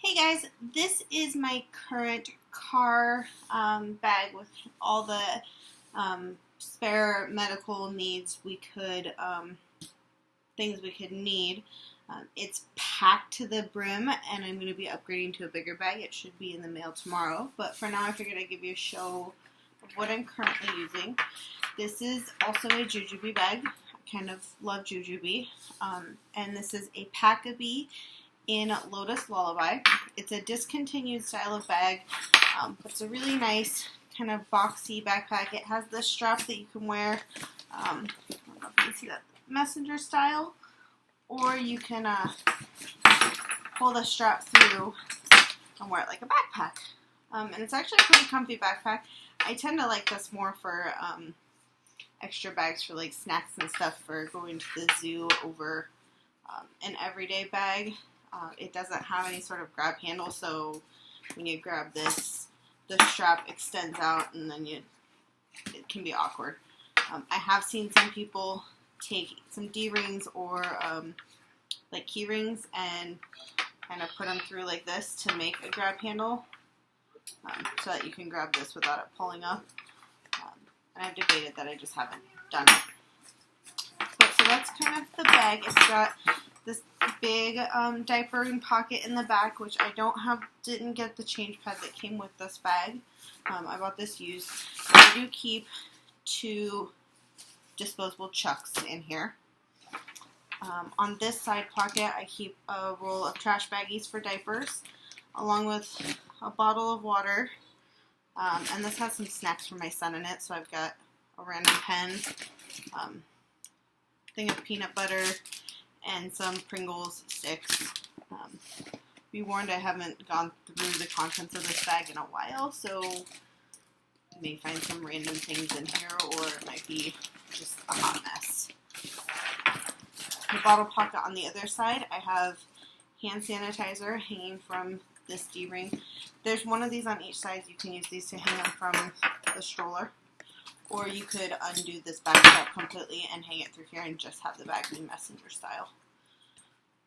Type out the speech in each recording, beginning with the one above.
Hey guys, this is my current car bag with all the spare medical needs things we could need. It's packed to the brim, and I'm going to be upgrading to a bigger bag. It should be in the mail tomorrow, but for now I figured I'd give you a show of what I'm currently using. This is also a JuJuBe bag. I kind of love JuJuBe, and this is a Packabe in Lotus Lullaby. It's a discontinued style of bag, but it's a really nice kind of boxy backpack. It has this strap that you can wear, I don't know if you can see that, messenger style, or you can pull the strap through and wear it like a backpack. And it's actually a pretty comfy backpack. I tend to like this more for extra bags for like snacks and stuff for going to the zoo over an everyday bag. It doesn't have any sort of grab handle, so when you grab this, the strap extends out, and then it can be awkward. I have seen some people take some D-rings or like key rings and kind of put them through like this to make a grab handle, so that you can grab this without it pulling up. And I've debated that, I just haven't done it. But so that's kind of the bag. It's got this big diaper and pocket in the back, which I didn't get the change pad that came with this bag. I bought this used. I do keep 2 disposable chucks in here. On this side pocket, I keep a roll of trash baggies for diapers, along with a bottle of water. And this has some snacks for my son in it, so I've got a random pen, thing of peanut butter, and some Pringles sticks. Be warned, I haven't gone through the contents of this bag in a while, so you may find some random things in here, or it might be just a hot mess. The bottle pocket on the other side, I have hand sanitizer hanging from this D-ring. There's one of these on each side. You can use these to hang them from the stroller, or you could undo this bag strap completely and hang it through here and just have the bag be messenger style.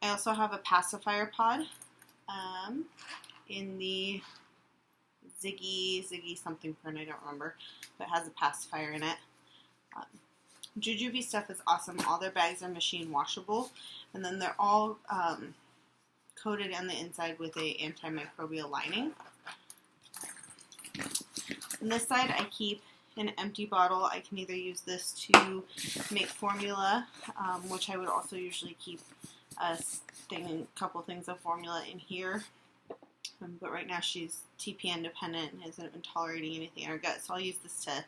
I also have a pacifier pod in the Ziggy something print, I don't remember, but it has a pacifier in it. JuJuBe stuff is awesome. All their bags are machine washable, and then they're all coated on the inside with a antimicrobial lining. On this side, I keep an empty bottle. I can either use this to make formula, which I would also usually keep a couple things of formula in here. But right now she's TP independent and hasn't been tolerating anything in her gut, so I'll use this to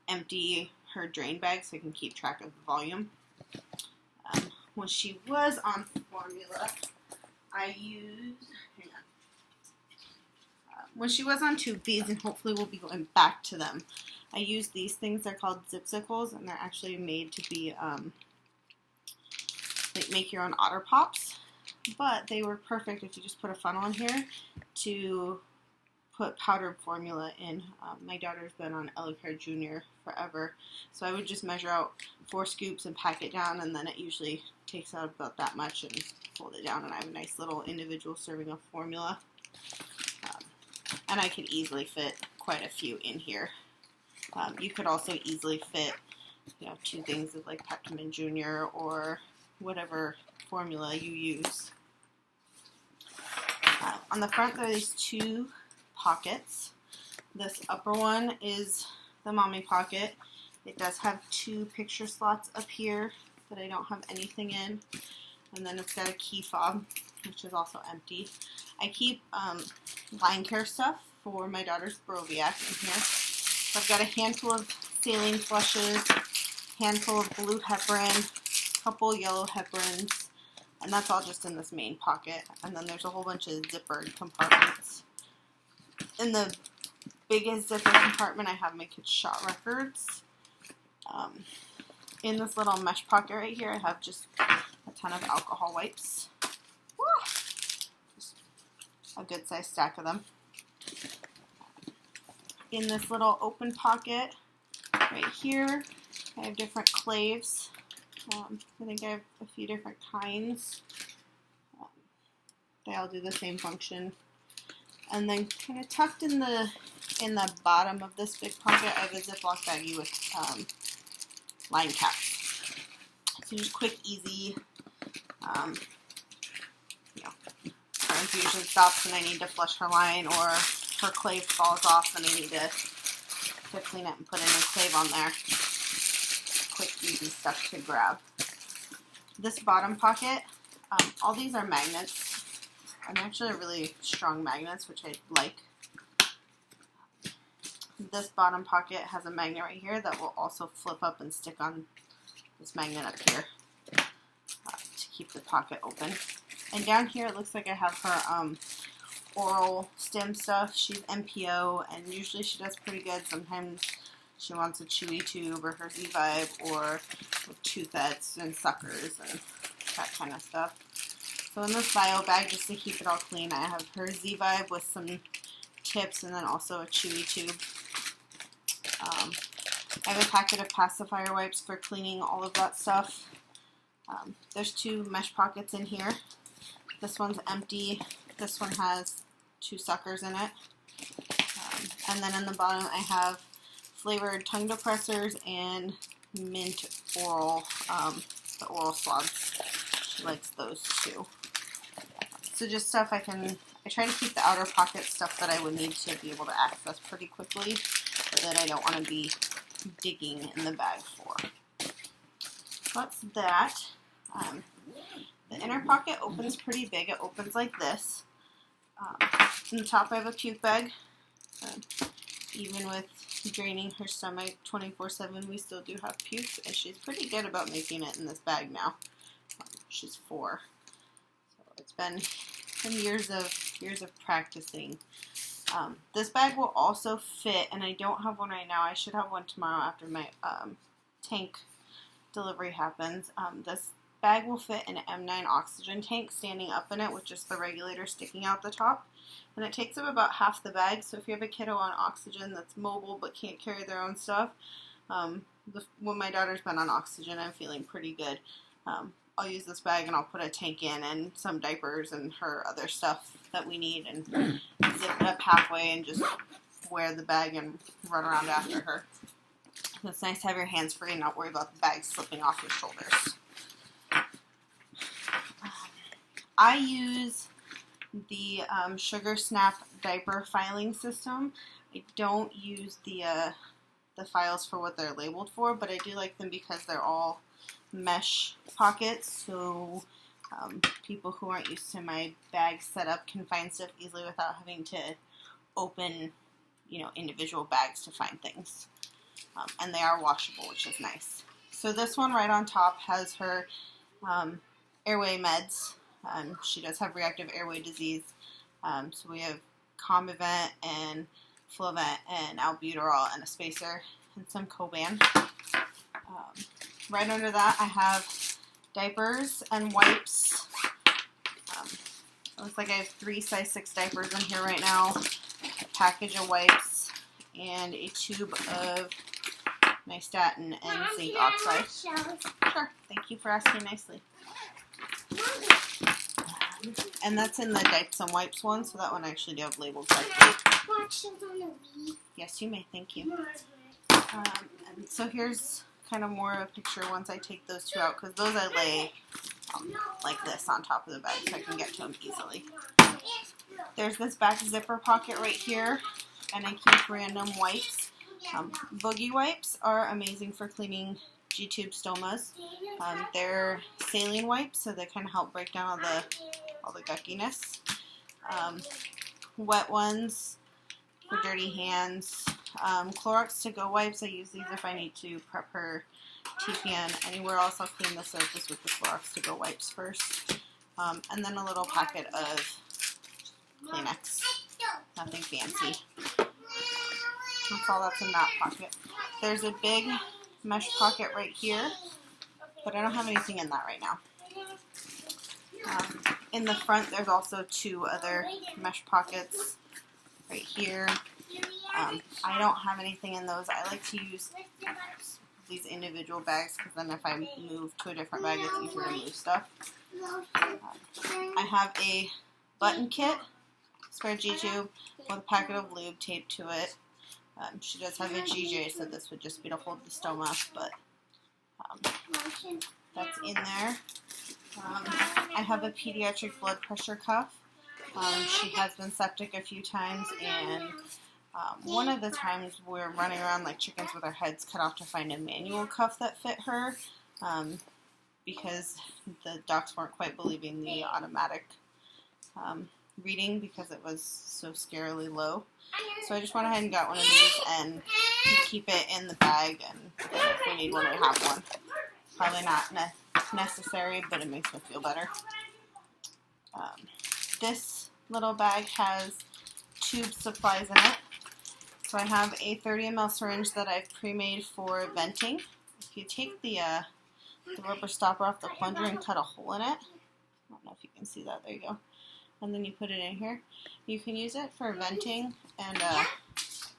empty her drain bag so I can keep track of the volume. When she was on formula, when she was on tube feeds, and hopefully we'll be going back to them, I used these things. They're called zipsicles, and they're actually made to be like make your own otter pops, but they were perfect if you just put a funnel in here to put powdered formula in. My daughter's been on Elecare Junior forever, so I would just measure out 4 scoops and pack it down, and then it usually takes out about that much, and fold it down, and I have a nice little individual serving of formula. And I could easily fit quite a few in here. You could also easily fit, 2 things of like Peptamen Junior or whatever formula you use. On the front, there are these 2 pockets. This upper one is the mommy pocket. It does have 2 picture slots up here that I don't have anything in. And then it's got a key fob, which is also empty. I keep line care stuff for my daughter's Broviac in here. So I've got a handful of saline flushes, handful of blue heparin, a couple yellow heparins, and that's all just in this main pocket. And then there's a whole bunch of zippered compartments. In the biggest zipper compartment, I have my kids' shot records. In this little mesh pocket right here, I have just a ton of alcohol wipes. Woo! Just a good sized stack of them. In this little open pocket right here, I have different claves. I think I have a few different kinds. They all do the same function. And then kind of tucked in the bottom of this big pocket, I have a Ziploc baggie with line caps. So just quick, easy, you know, her infusion stops and I need to flush her line, or her clave falls off and I need to clean it and put a new clave on there. Quick, easy stuff to grab. This bottom pocket, all these are magnets. And actually really strong magnets, which I like. This bottom pocket has a magnet right here that will also flip up and stick on this magnet up here to keep the pocket open. And down here it looks like I have her oral stim stuff. She's MPO, and usually she does pretty good. Sometimes she wants a chewy tube or her Z-Vibe, or with Toothettes and suckers and that kind of stuff. So in this bio bag, just to keep it all clean, I have her Z-Vibe with some tips and then also a chewy tube. I have a packet of pacifier wipes for cleaning all of that stuff. There's 2 mesh pockets in here. This one's empty. This one has 2 suckers in it. And then in the bottom I have flavored tongue depressors and mint oral, the oral swabs. She likes those too. So just stuff I try to keep the outer pocket stuff that I would need to be able to access pretty quickly, or that I don't want to be digging in the bag for. So that's that. The inner pocket opens pretty big. It opens like this. In the top I have a puke bag. Even with draining her stomach 24/7, we still do have puke, and she's pretty good about making it in this bag now. She's 4. It's been years of practicing. This bag will also fit, and I don't have one right now. I should have one tomorrow after my tank delivery happens. This bag will fit an M9 oxygen tank standing up in it with just the regulator sticking out the top. And it takes up about half the bag, so if you have a kiddo on oxygen that's mobile but can't carry their own stuff, when my daughter's been on oxygen, I'm feeling pretty good. I'll use this bag and I'll put a tank in and some diapers and her other stuff that we need, and zip it up halfway and just wear the bag and run around after her. It's nice to have your hands free and not worry about the bag slipping off your shoulders. I use the Sugar Snap diaper filing system. I don't use the files for what they're labeled for, but I do like them because they're all mesh pockets, so people who aren't used to my bag setup can find stuff easily without having to open, individual bags to find things. And they are washable, which is nice. So this one right on top has her airway meds. She does have reactive airway disease. So we have Combivent and Flovent and albuterol and a spacer and some Coban. Right under that I have diapers and wipes. It looks like I have 3 size 6 diapers in here right now, a package of wipes, and a tube of nystatin and zinc oxide. Sure, thank you for asking nicely. And that's in the diapers and wipes one, so that one I actually do have labeled correctly. Yes, you may, thank you. And so here's kind of more of a picture once I take those 2 out, because those I lay like this on top of the bag so I can get to them easily. There's this back zipper pocket right here, and I keep random wipes. Boogie wipes are amazing for cleaning G-tube stomas. They're saline wipes, so they kind of help break down all the guckiness. Wet ones for dirty hands. Clorox to-go wipes, I use these if I need to prep her TPN. Anywhere else, I'll clean the surface with the Clorox to-go wipes first. And then a little packet of Kleenex. Nothing fancy. That's all that's in that pocket. There's a big mesh pocket right here, but I don't have anything in that right now. In the front, there's also 2 other mesh pockets right here. I don't have anything in those. I like to use these individual bags because then if I move to a different bag, it's easier to move stuff. I have a button kit, spare G-tube with a packet of lube taped to it. She does have a GJ, so this would just be to hold the stoma, but that's in there. I have a pediatric blood pressure cuff. She has been septic a few times, and one of the times we're running around like chickens with our heads cut off to find a manual cuff that fit her, because the docs weren't quite believing the automatic reading because it was so scarily low. So I just went ahead and got one of these and keep it in the bag, and if we need one, we have one. Probably not necessary, but it makes me feel better. This little bag has tube supplies in it. So I have a 30 ml syringe that I've pre-made for venting. If you take the rubber stopper off the plunger and cut a hole in it, I don't know if you can see that, there you go. And then you put it in here. You can use it for venting, and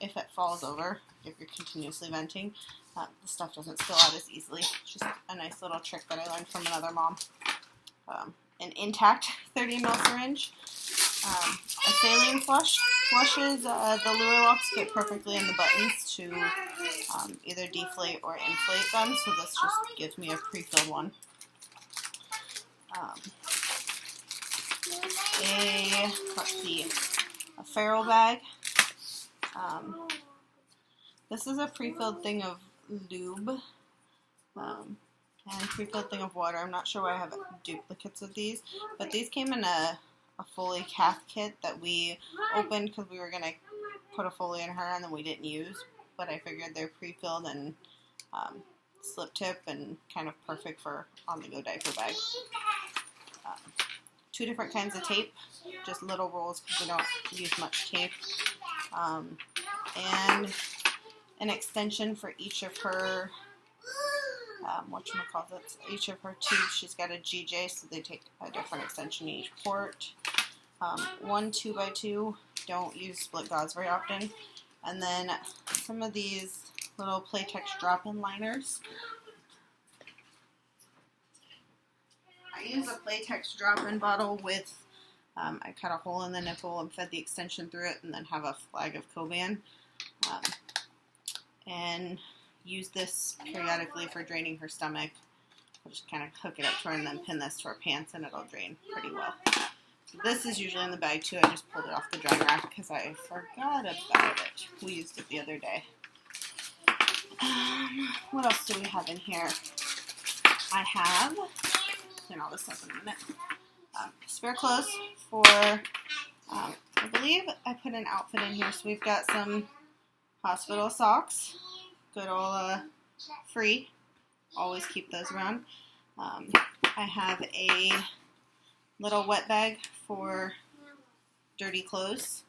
if it falls over, if you're continuously venting, the stuff doesn't spill out as easily. It's just a nice little trick that I learned from another mom. An intact 30 ml syringe. A saline flush. Flushes, the lure locks fit perfectly in the buttons to either deflate or inflate them, so this just gives me a pre-filled one. A ferrule bag. This is a pre-filled thing of lube and pre-filled thing of water. I'm not sure why I have duplicates of these, but these came in a Foley calf kit that we opened because we were going to put a Foley in her and then we didn't use, but I figured they're pre-filled and slip tip and kind of perfect for on-the-go diaper bag. 2 different kinds of tape, just little rolls because we don't use much tape, and an extension for each of her each of her tubes. She's got a GJ, so they take a different extension in each port. 1 2x2, don't use split gauze very often. And then some of these little Playtex drop-in liners. I use a Playtex drop-in bottle with, I cut a hole in the nipple and fed the extension through it, and then have a flag of Coban. And use this periodically for draining her stomach. I'll just kind of hook it up to her and then pin this to her pants, and it'll drain pretty well. So this is usually in the bag too. I just pulled it off the dry rack because I forgot about it. We used it the other day. What else do we have in here? I have, clean all this up in a minute, spare clothes for, I believe I put an outfit in here. So we've got some hospital socks. Good old free. Always keep those around. I have a little wet bag for dirty clothes.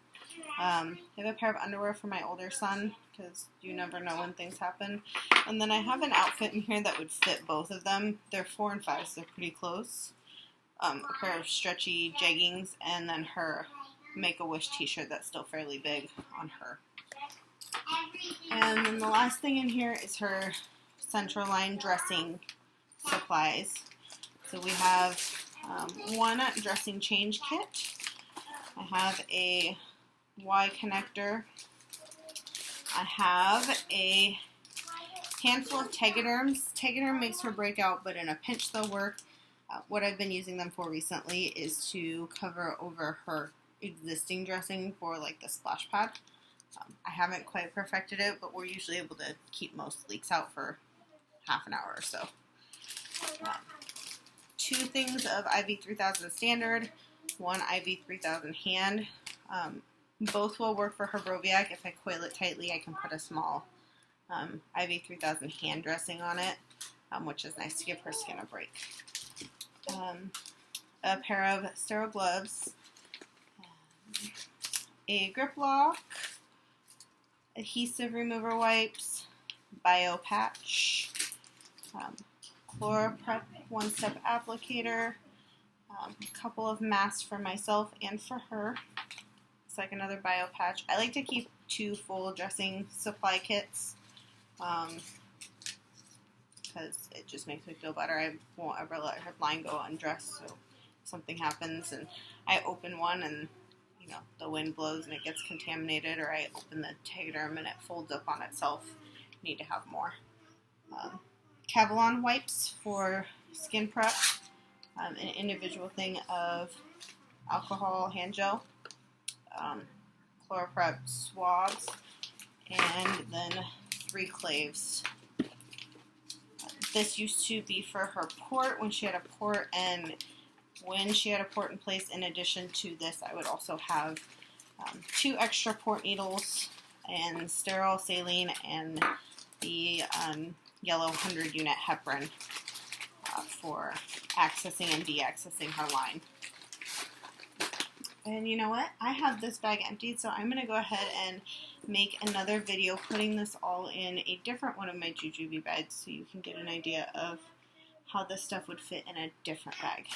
I have a pair of underwear for my older son because you never know when things happen. And then I have an outfit in here that would fit both of them. They're 4 and 5, so they're pretty close. A pair of stretchy jeggings, and then her Make-A-Wish t-shirt that's still fairly big on her. And then the last thing in here is her central line dressing supplies. So we have 1 dressing change kit. I have a Y connector. I have a handful of Tegaderms. Tegaderm makes her break out, but in a pinch they'll work. What I've been using them for recently is to cover over her existing dressing for like the splash pad. I haven't quite perfected it, but we're usually able to keep most leaks out for half an hour or so. 2 things of IV 3000 standard, 1 IV 3000 hand. Both will work for her Broviac. If I coil it tightly, I can put a small IV 3000 hand dressing on it, which is nice to give her skin a break. A pair of sterile gloves, a grip lock, adhesive remover wipes, bio patch, ChloraPrep 1-step applicator, a couple of masks for myself and for her. It's like another bio patch. I like to keep 2 full dressing supply kits because it just makes me feel better. I won't ever let her line go undressed, so if something happens. And I open one and, you know, the wind blows and it gets contaminated, or I open the Tegaderm and it folds up on itself. Need to have more. Cavalon wipes for skin prep, an individual thing of alcohol hand gel, ChloraPrep swabs, and then 3 claves. This used to be for her port when she had a port, and when she had a port in place, in addition to this, I would also have 2 extra port needles and sterile saline and the yellow 100 unit heparin for accessing and deaccessing her line. And you know what? I have this bag emptied, so I'm going to go ahead and make another video putting this all in a different one of my JuJuBe bags so you can get an idea of how this stuff would fit in a different bag.